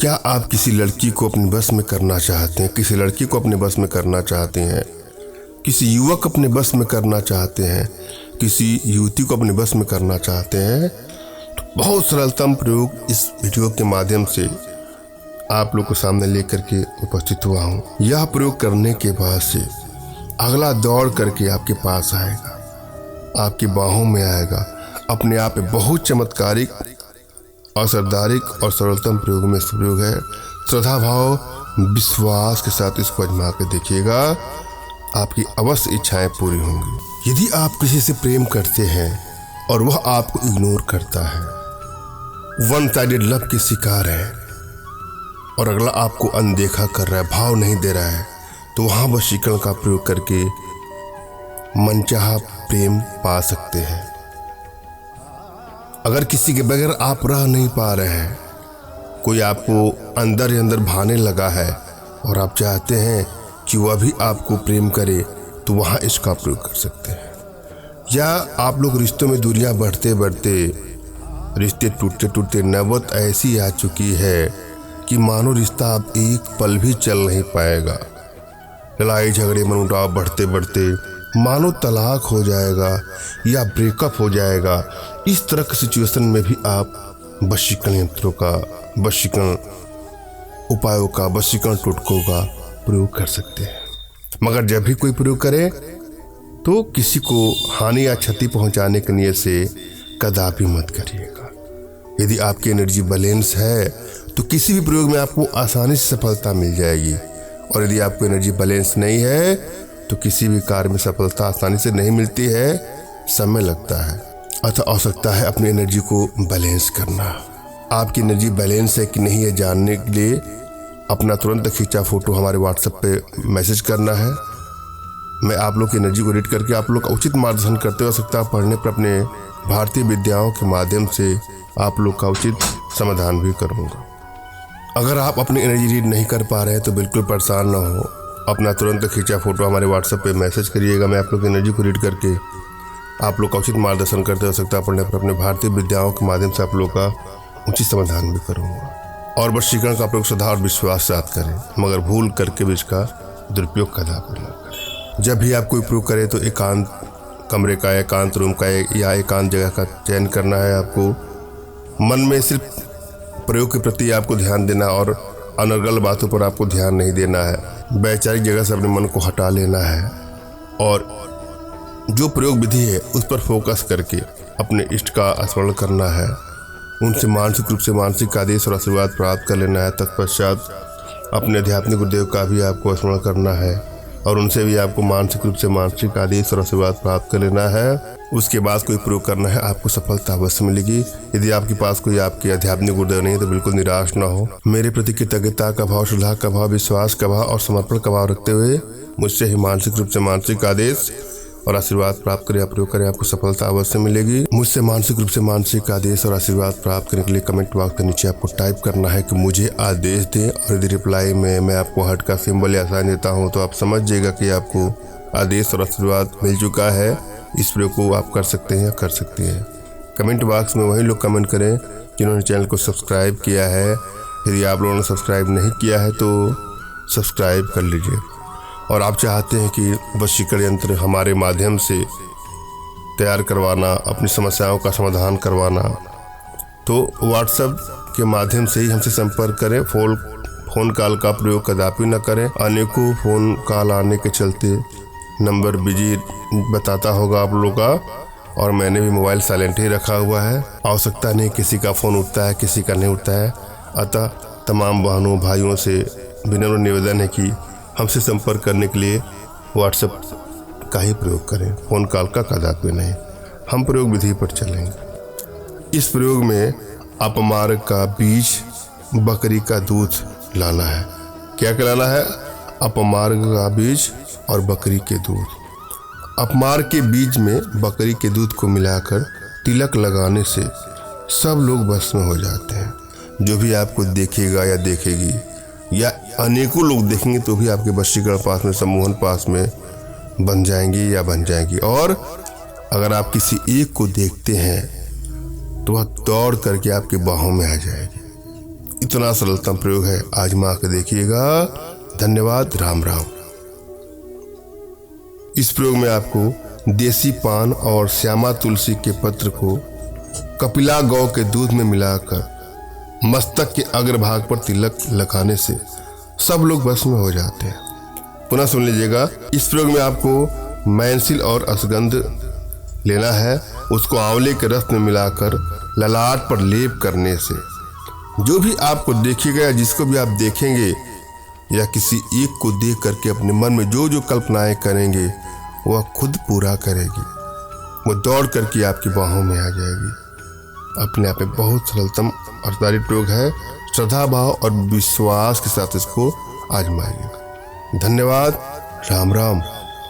क्या आप किसी लड़की को अपने बस में करना चाहते हैं, किसी लड़की को अपने बस में करना चाहते हैं, किसी युवक अपने बस में करना चाहते हैं, किसी युवती को अपने बस में करना चाहते हैं, तो बहुत सरलतम प्रयोग इस वीडियो के माध्यम से आप लोग को सामने लेकर के उपस्थित हुआ हूँ। यह प्रयोग करने के बाद से अगला दौड़ करके आपके पास आएगा, आपकी बाहों में आएगा। अपने आप में बहुत चमत्कारिक, असरदारिक और सरलतम प्रयोग में से प्रयोग है। श्रद्धा भाव विश्वास के साथ इसको आजमा के देखिएगा, आपकी अवश्य इच्छाएं पूरी होंगी। यदि आप किसी से प्रेम करते हैं और वह आपको इग्नोर करता है, वन साइडेड लव के शिकार है और अगला आपको अनदेखा कर रहा है, भाव नहीं दे रहा है, तो वहां वशीकरण का प्रयोग करके मनचाहा प्रेम पा सकते हैं। अगर किसी के बगैर आप रह नहीं पा रहे हैं, कोई आपको अंदर ही अंदर भाने लगा है और आप चाहते हैं कि वह भी आपको प्रेम करे, तो वहाँ इसका प्रयोग कर सकते हैं। या आप लोग रिश्तों में दूरियां बढ़ते बढ़ते, रिश्ते टूटते टूटते नौबत ऐसी आ चुकी है कि मानो रिश्ता अब एक पल भी चल नहीं पाएगा। लड़ाई झगड़े मनमुटाव बढ़ते बढ़ते मानो तलाक हो जाएगा या ब्रेकअप हो जाएगा। इस तरह की सिचुएशन में भी आप वशीकरण यंत्रों का, वशीकरण उपायों का, वशीकरण टोटकों का प्रयोग कर सकते हैं। मगर जब भी कोई प्रयोग करे तो किसी को हानि या क्षति पहुंचाने की नीयत से कदापि मत करिएगा। यदि आपकी एनर्जी बैलेंस है तो किसी भी प्रयोग में आपको आसानी से सफलता मिल जाएगी, और यदि आपको एनर्जी बैलेंस नहीं है तो किसी भी कार्य में सफलता आसानी से नहीं मिलती है, समय लगता है। अतः आवश्यकता है अपनी एनर्जी को बैलेंस करना। आपकी एनर्जी बैलेंस है कि नहीं, ये जानने के लिए अपना तुरंत खींचा फोटो हमारे व्हाट्सएप पे मैसेज करना है। मैं आप लोग की एनर्जी को रीड करके आप लोग का उचित मार्गदर्शन करते हो सकता है पढ़ने पर अपने भारतीय विद्याओं के माध्यम से आप लोग का उचित समाधान भी करूँगा। अगर आप अपनी एनर्जी रीड नहीं कर पा रहे हैं तो बिल्कुल परेशान ना हो, अपना तुरंत खींचा फोटो हमारे व्हाट्सएप पे मैसेज करिएगा। मैं आप लोग की एनर्जी को रीड करके आप लोग का उचित मार्गदर्शन करते हो सकता है पढ़ने पर अपने भारतीय विद्याओं के माध्यम से आप लोग का उचित समाधान भी करूँगा। और वशीकरण का प्रयोग श्रद्धा और विश्वास से साथ करें, मगर भूल करके भी इसका दुरुपयोग कदापि न करें। जब भी आप कोई प्रयोग करें तो एकांत कमरे का, एकांत रूम का या एकांत जगह का चयन करना है। आपको मन में सिर्फ प्रयोग के प्रति आपको ध्यान देना और अनर्गल बातों पर आपको ध्यान नहीं देना है। वैचारिक जगह से अपने मन को हटा लेना है और जो प्रयोग विधि है उस पर फोकस करके अपने इष्ट का स्मरण करना है। उनसे मानसिक रूप से मानसिक आदेश और आशीर्वाद प्राप्त कर लेना है। तत्पश्चात अपने आध्यात्मिक गुरुदेव का भी आपको स्मरण करना है और उनसे भी आपको मानसिक रूप से मानसिक आदेश और आशीर्वाद प्राप्त कर लेना है। उसके बाद कोई प्रयोग करना है, आपको सफलता अवश्य मिलेगी। यदि आपके पास कोई आपके आध्यात्मिक गुरुदेव नहीं है तो बिल्कुल निराश ना हो। मेरे प्रति कृतज्ञता का भाव, श्रद्धा का भाव, विश्वास का भाव और समर्पण का भाव रखते हुए मुझसे ही मानसिक रूप से मानसिक आदेश और आशीर्वाद प्राप्त करें, प्रयोग करें, आपको सफलता अवश्य मिलेगी। मुझसे मानसिक रूप से मानसिक आदेश और आशीर्वाद प्राप्त करने के लिए कमेंट बॉक्स के नीचे आपको टाइप करना है कि मुझे आदेश दें, और यदि रिप्लाई में मैं आपको हार्ट का सिंबल या साइन देता हूं तो आप समझ जाइएगा कि आपको आदेश और आशीर्वाद मिल चुका है। इस प्रयोग को आप कर सकते हैं या कर सकती हैं। कमेंट बॉक्स में वही लोग कमेंट करें जिन्होंने चैनल को सब्सक्राइब किया है। यदि आप लोगों ने सब्सक्राइब नहीं किया है तो सब्सक्राइब कर लीजिए। और आप चाहते हैं कि वशीकरण यंत्र हमारे माध्यम से तैयार करवाना, अपनी समस्याओं का समाधान करवाना, तो व्हाट्सएप के माध्यम से ही हमसे संपर्क करें। फ़ोन कॉल का प्रयोग कदापि न करें। अनेकों फ़ोन कॉल आने के चलते नंबर बिजी बताता होगा आप लोगों का, और मैंने भी मोबाइल साइलेंट ही रखा हुआ है। आवश्यकता नहीं किसी का फ़ोन उठता है, किसी का नहीं उठता है। अतः तमाम बहनों भाइयों से विनम्र निवेदन है कि हमसे संपर्क करने के लिए व्हाट्सएप का ही प्रयोग करें, फ़ोन कॉल का कदापि नहीं। हम प्रयोग विधि पर चलेंगे। इस प्रयोग में अपमार्ग का बीज, बकरी का दूध लाना है। क्या लाना है? अपमार्ग का बीज और बकरी के दूध। अपमार्ग के बीज में बकरी के दूध को मिलाकर तिलक लगाने से सब लोग बस में हो जाते हैं। जो भी आपको देखेगा या देखेगी या अनेकों लोग देखेंगे तो भी आपके वशीकरण पास में, सम्मोहन पास में बन जाएंगी या बन जाएंगी। और अगर आप किसी एक को देखते हैं तो वह दौड़ करके आपके बाहों में आ जाएगी। इतना सरलतम प्रयोग है, आजमा के देखिएगा। धन्यवाद। राम राम। इस प्रयोग में आपको देसी पान और श्यामा तुलसी के पत्र को कपिला गौ के दूध में मिलाकर मस्तक के अग्रभाग पर तिलक लगाने से सब लोग बस में हो जाते हैं। पुनः सुन लीजिएगा। इस प्रयोग में आपको मैंसिल और अश्वगंध लेना है, उसको आंवले के रस में मिलाकर ललाट पर लेप करने से जो भी आपको देखेगा या जिसको भी आप देखेंगे या किसी एक को देख करके अपने मन में जो जो कल्पनाएं करेंगे वह खुद पूरा करेगी, वो दौड़ करके आपकी बाहों में आ जाएगी। अपने आप में बहुत सरलतम अर्थदायी प्रयोग है। श्रद्धा भाव और विश्वास के साथ इसको आजमाइएगा। धन्यवाद। राम राम।